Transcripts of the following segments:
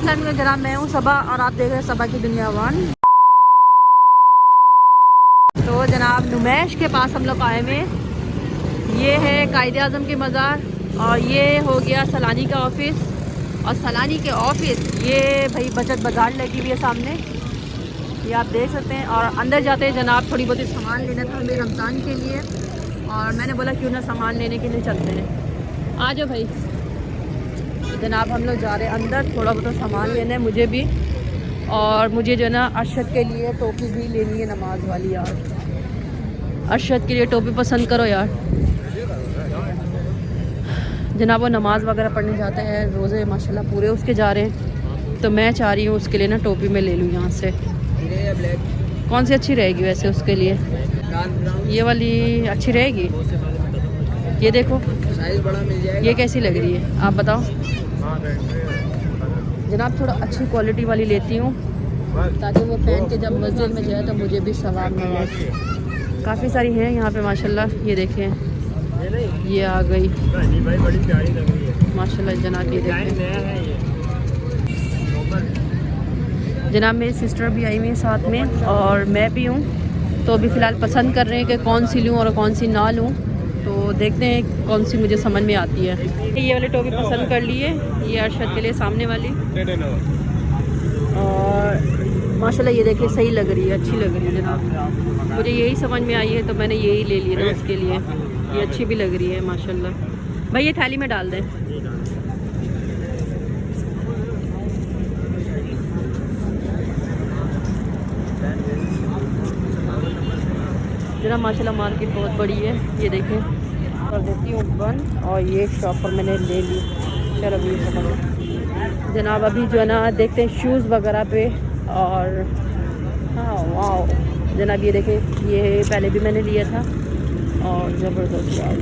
असलन में जनाब मैं हूँ सबा और आप देख रहे हैं सबा की दुनिया वन। तो जनाब नुमैश के पास हम लोग आए हुए। ये है कायदे आज़म की मज़ार और ये हो गया सलानी का ऑफिस। और सलानी के ऑफिस ये भाई बचत बाज़ार लगी हुई है सामने, ये आप देख सकते हैं। और अंदर जाते हैं जनाब थोड़ी बहुत सामान लेना था हमें रमज़ान के लिए, और मैंने बोला क्यों ना सामान लेने के लिए चलते हैं। आ जाओ भाई। जनाब हम लोग जा रहे हैं अंदर, थोड़ा बहुत सामान लेना है मुझे भी, और मुझे जो है ना अरशद के लिए टोपी भी लेनी है नमाज वाली। यार अरशद के लिए टोपी पसंद करो यार। जनाब वो नमाज़ वगैरह पढ़ने जाते हैं, रोज़े माशाल्लाह पूरे उसके जा रहे हैं, तो मैं चाह रही हूँ उसके लिए ना टोपी मैं ले लूँ यहाँ से। कौन सी अच्छी रहेगी वैसे उसके लिए? ये वाली अच्छी रहेगी। ये देखो साइज बड़ा मिल जाएगा। ये कैसी लग रही है आप बताओ? जनाब थोड़ा अच्छी क्वालिटी वाली लेती हूँ ताकि वो पहन के जब मस्जिद में जाए तो मुझे भी सवाब मिले। काफ़ी सारी हैं यहाँ पे माशाल्लाह। ये देखें ये आ गई बड़ी प्यारी लग रही है माशाल्लाह जनाब। ये देखें जनाब मेरी सिस्टर भी आई हुई है साथ में और मैं भी हूँ, तो अभी फ़िलहाल पसंद कर रहे हैं कि कौन सी लूँ और कौन सी ना लूँ। तो देखते हैं कौन सी मुझे समझ में आती है। ये वाली टोपी पसंद कर ली है, ये अरशद के लिए सामने वाली। और माशाल्लाह ये देखिए सही लग रही है, अच्छी लग रही है जनाब। मुझे यही समझ में आई है तो मैंने यही ले ली ना उसके लिए। ये अच्छी भी लग रही है माशाल्लाह। भाई ये थाली में डाल दें। जनाब माशाल्लाह मार्केट बहुत बड़ी है। ये देखें कर देती हूँ बंद, और ये शॉप पर मैंने ले ली। चलो अभी जनाब अभी जो है ना देखते हैं शूज़ वगैरह पे। और हाँ वाह जनाब ये देखें, ये पहले भी मैंने लिया था और ज़बरदस्त यार।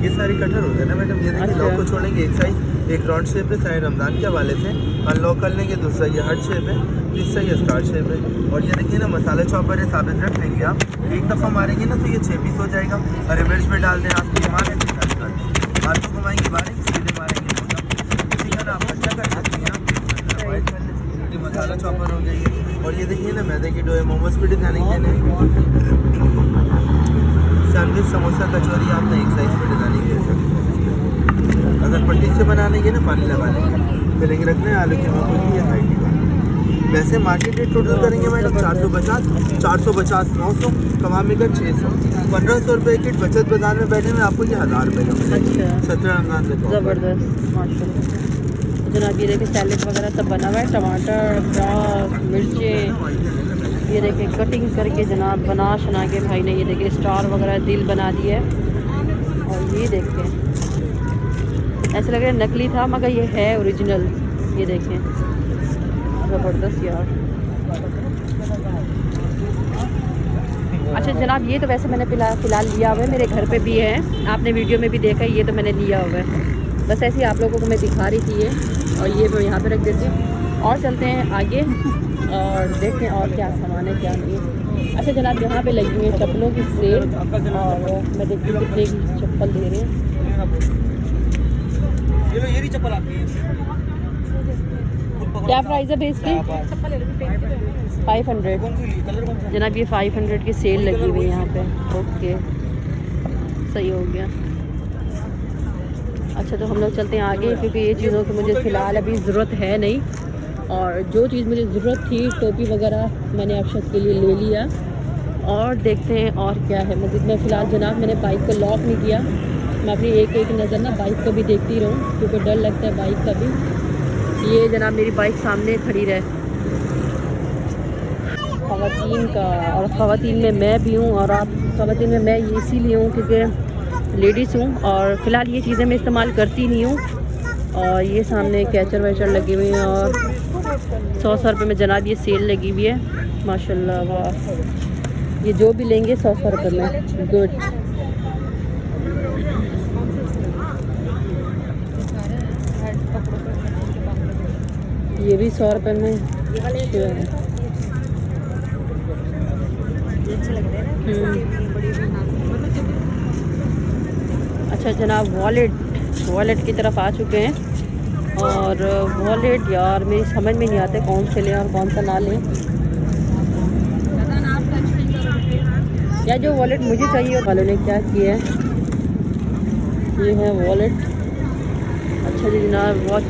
ये सारी कटर होते हैं ना मैडम। ये देखिए लॉक को छोड़ेंगे एक साइड, एक राउंड शेप है साइड रमज़ान के हवाले से, अनलॉक कर लेंगे। दूसरा ये हार्ट शेप है, तीसरा ये स्टार शेप है। और ये देखिए ना मसाला चॉपर है, साबित रख लेंगे आप। एक दफ़ा मारेंगे ना तो ये 6 पीस हो जाएगा। और रिवर्स में डाल दें आपको, ये मारें हाथ को घुमाएंगे, मारेंगे सीधे मारेंगे, इसी का आप अच्छा कर सकते हैं। ये मसाला चॉपर हो जाएगी। और ये देखिए ना मैदे की डो है, मोमोज पे डिजाइनिंग देने, सैंडविच समोसा कचौरी आप ना एक साइज पर डिजाइनिंग दे सकते हैं। अगर पट्टी से बना लेंगे ना पानी लगा लेंगे, फिलिंग रखना है आलू की मोमोज या हाइटी का। वैसे मार्केट रेट टोटल करेंगे मैडम 450, 450, 900, कमाल में कर 600, 1500 रुपये किट। बचत बाजार में बैठे में आपको ये 1000 रुपये का। अच्छा 17 रमज़ान से ज़बरदस्त माशाल्लाह। जनाब ये देखिए सैलेड वगैरह सब बना हुआ है, टमाटर प्याज मिर्चें। ये देखिए कटिंग करके जनाब बना शना के भाई ने ये देखिए स्टार वगैरह दिल बना दिए। और ये देखें ऐसा लग रहा है नकली था मगर ये है ओरिजिनल। ये देखें ज़बरदस्त यार। अच्छा जनाब ये तो वैसे मैंने फ़िलहाल लिया हुआ है, मेरे घर पे भी है, आपने वीडियो में भी देखा है। ये तो मैंने लिया हुआ है, बस ऐसे ही आप लोगों को मैं दिखा रही थी ये। और ये मैं यहाँ पे रख देती हूँ और चलते हैं आगे और देखते हैं और क्या सामान है क्या नहीं। अच्छा जनाब यहाँ पे लगी हुई है चप्पलों की सेल, और मैं देखती हूँ कितने की चप्पल दे रहे हैं। ये भी चप्पल आती है। क्या प्राइस है बेस की? 500 जनाब। ये 500 की सेल लगी हुई है यहाँ पे। ओके सही हो गया। अच्छा तो हम लोग चलते हैं आगे, क्योंकि ये चीज़ों की मुझे फ़िलहाल अभी ज़रूरत है नहीं। और जो चीज़ मुझे ज़रूरत थी टोपी वगैरह मैंने अरशद के लिए ले लिया। और देखते हैं और क्या है मस्जिद में। फ़िलहाल जनाब मैंने बाइक को लॉक नहीं किया, मैं अपनी एक एक नज़र ना बाइक को भी देखती रहूँ, क्योंकि डर लगता है बाइक का भी। ये जनाब मेरी बाइक सामने खड़ी रहे ख़वातीन का, और ख़वातीन में मैं भी हूँ। और आप ख़वातीन में मैं इसीलिए हूँ क्योंकि लेडीज़ हूँ, और फ़िलहाल ये चीज़ें मैं इस्तेमाल करती नहीं हूँ। और ये सामने कैचर वैचर लगे हुए हैं, और 100 रुपये में जनाब ये सेल लगी हुई है माशाल्लाह। वाह ये जो भी लेंगे 100 रुपये में। गुड। ये भी 100 रुपये में अच्छा जनाब वॉलेट की तरफ आ चुके हैं। और वॉलेट यार मेरी समझ में नहीं आते कौन से लें और कौन सा ना लें। या जो वॉलेट मुझे चाहिए वालों ने क्या किया है, ये है वॉलेट। अच्छा जी जनाब वॉच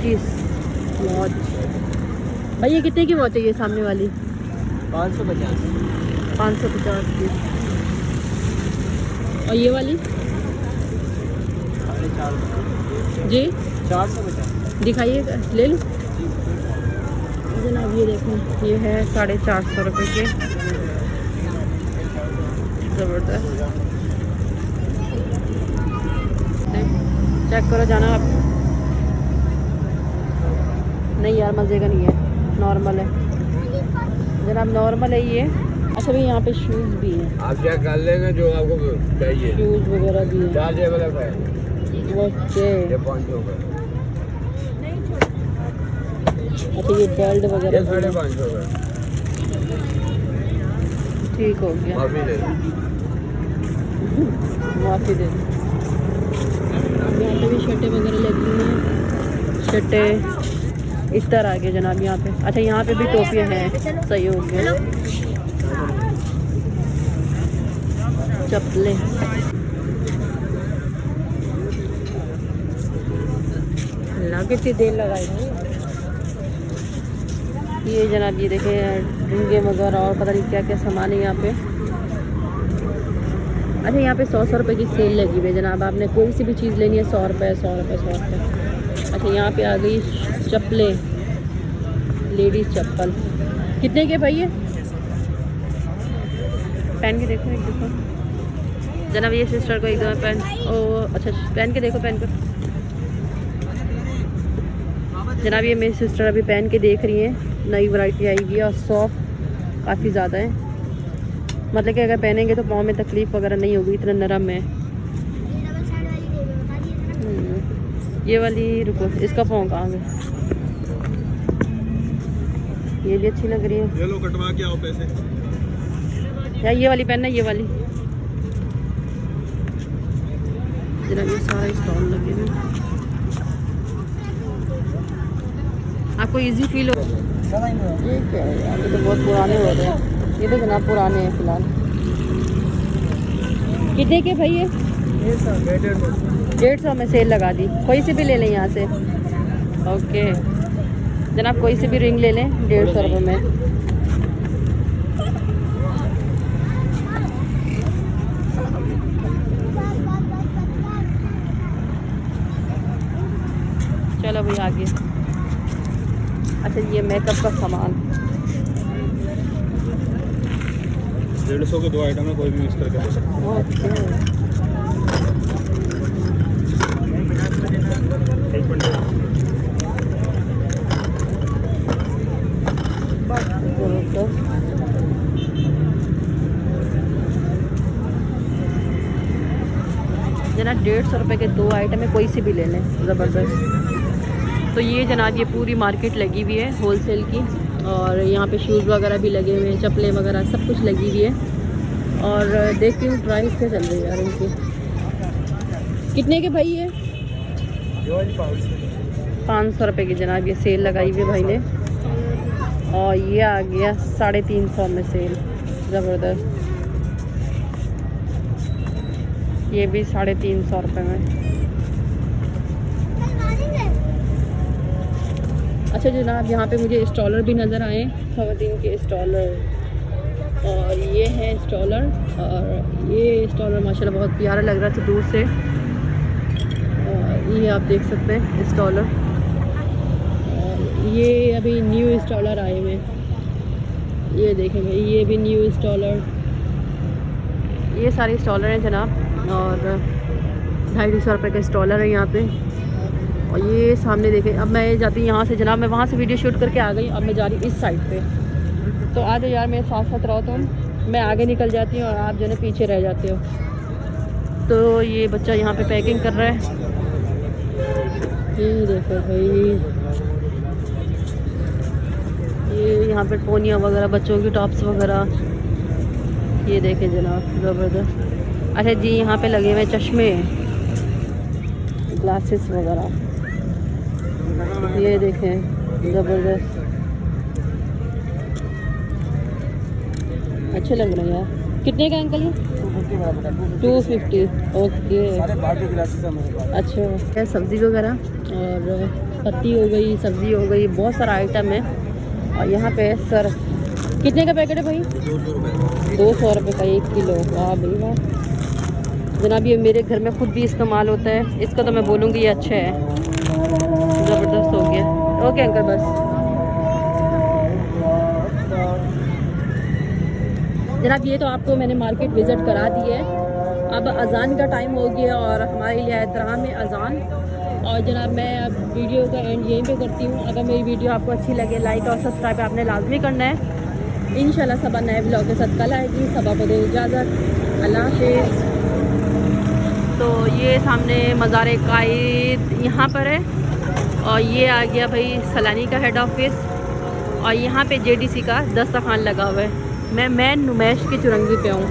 भाई ये कितने की वॉच है ये सामने वाली? 550 550 की। और ये वाली 450 जी 450 दिखाइए, ले लूँ जनाब। ये देखो ये है 450 रुपये के, ज़बरदस्त। चेक करो जाना आप। नहीं यार मज़े का नहीं है, नॉर्मल है जनाब, नॉर्मल है ये। अच्छा भाई यहाँ पे शूज़ भी हैं, आप क्या कर लेंगे जो आपको चाहिए, शूज़ वगैरह भी हैं। चार्जेबल है ओके ये 500 का, अच्छा ये बेल्ट ये वगैरह भी हैं। 550 का। ठीक हो गया, माफी दे माफ़ी दे। यहाँ पे भी शर्टें वगैरह लगी हुई हैं, शर्टें इस तरह आ गए जनाब यहाँ पे। अच्छा यहाँ पे भी टोपियाँ हैं, सही हो गया। चप्पलें कितनी देर लगाई ये जनाब। ये देखें रिंगे वगैरह और पता नहीं क्या क्या सामान है यहाँ पे। अच्छा यहाँ पे 100 रुपये की सेल लगी हुई है जनाब, आपने कोई सी भी चीज़ लेनी है 100 रुपये 100 रुपये 100 रुपये। अच्छा यहाँ पे आ गई चप्पलें, लेडीज़ चप्पल कितने के भाई ये? पहन के देखो एक देखो जनाब, ये सिस्टर को एक दो पहन, ओ अच्छा पहन के देखो, पहन कर जनाब। ये मेरी सिस्टर अभी पहन के देख रही हैं, नई वैरायटी आई हुई है और सॉफ्ट काफ़ी ज़्यादा है, मतलब कि अगर पहनेंगे तो पाँव में तकलीफ़ वगैरह नहीं होगी, इतना नरम है। ये वाली रुको, इसका पाँव कहाँ गया? ये भी अच्छी लग रही है, ये लो कटवा के आओ पैसे। या ये वाली पहनना, ये वाली जनाब। ये सारा स्टॉल लगे हुए, आपको इजी फील हो। ये क्या है यार, ये तो बहुत पुराने हो रहे हैं, ये तो जनाब पुराने हैं फ़िलहाल। कितने के भाई ये? 150 में सेल लगा दी, कोई सी भी ले लें यहाँ से। ओके जनाब कोई सी भी रिंग ले लें 150 रुपये में। चलो भाई आगे। अच्छा ये मेकअप का सामान 150 के 2 आइटम है, कोई भी मिक्स करके दे सकते हैं। ओके जनाब 150 रुपये के 2 आइटम है, कोई सी भी ले लें, ज़बरदस्त। तो ये जनाब ये पूरी मार्केट लगी हुई है होलसेल की, और यहाँ पे शूज़ वगैरह भी लगे हुए हैं, चप्पलें वगैरह सब कुछ लगी हुई है। और देखती हूँ प्राइस क्या चल रही है यार इनकी। कितने के भाई ये? 500 रुपये की जनाब ये सेल लगाई हुई है भाई ने, और ये आ गया 350 में सेल, ज़बरदस्त। ये भी 350 रुपये में। अच्छा जनाब यहाँ पे मुझे स्टॉलर भी नज़र आए, ख़वातीन के स्टॉलर, और ये है स्टॉलर, और ये स्टॉलर माशाल्लाह बहुत प्यारा लग रहा था दूर से। और ये आप देख सकते हैं स्टॉलर, और ये अभी न्यू स्टॉलर आए हुए हैं, ये देखेंगे ये भी न्यू स्टॉलर। ये सारे स्टॉलर हैं जनाब, और 250 रुपये का स्टॉलर है यहाँ पे। और ये सामने देखें, अब मैं जाती हूँ यहाँ से जनाब, मैं वहाँ से वीडियो शूट करके आ गई, अब मैं जा रही इस साइड पे। तो आ जाओ यार मेरे साथ साथ रहो तुम, मैं आगे निकल जाती हूँ और आप जो है पीछे रह जाते हो। तो ये बच्चा यहाँ पे पैकिंग कर रहा है, ये देखो भाई, ये यहाँ पे पोनिया वगैरह बच्चों की टॉप्स वगैरह, ये देखें जनाब ज़बरदस्त। अच्छा जी यहाँ पे लगे हुए चश्मे, ग्लासेस वगैरह, ये देखें ज़बरदस्त, अच्छे लग रहे हैं यार। कितने का अंकल ये? 250। ओके, अच्छा। है सब्ज़ी वगैरह और पत्ती हो गई, सब्ज़ी हो गई, बहुत सारा आइटम है। और यहाँ पे सर कितने का पैकेट है भाई? 200 रुपये का 1 किलो। वाह भाई वाह जनाब, ये मेरे घर में खुद भी इस्तेमाल होता है। इसका तो मैं बोलूँगी ये अच्छा है, ज़बरदस्त हो गया। ओके अंकल बस। जनाब ये तो आपको मैंने मार्केट विज़िट करा दी है। अब अज़ान का टाइम हो गया और हमारे लिए एहतराम है अज़ान। और जनाब मैं अब वीडियो का एंड यहीं पे करती हूँ। अगर मेरी वीडियो आपको अच्छी लगे लाइक और सब्सक्राइब आपने लाजमी करना है। इंशाल्लाह सबा नए ब्लॉग के साथ कल आएगी। सबा को दे इजाज़त, अल्लाह हाफ़िज़। तो ये सामने मज़ार कायद यहाँ पर है और ये आ गया भाई सलानी का हेड ऑफिस। और यहाँ पे JDC का दस्तरखान लगा हुआ है। मैं नुमैश की चुरंगी पे हूँ।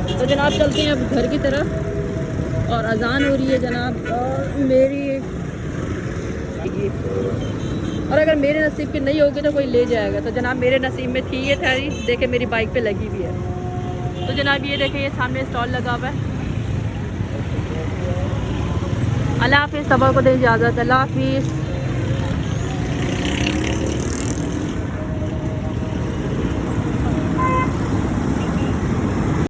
तो जनाब चलते हैं अब घर की तरफ और अज़ान हो रही है जनाब। और मेरी और अगर मेरे नसीब की नहीं होगी तो कोई ले जाएगा। तो जनाब मेरे नसीब में थी ये थारी, देखे मेरी बाइक पे लगी हुई है। तो जनाब ये देखें ये सामने स्टॉल लगा हुआ है। अल्लाह हाफ़िज़, सबा को दे इजाज़त, अल्लाह हाफ़िज़।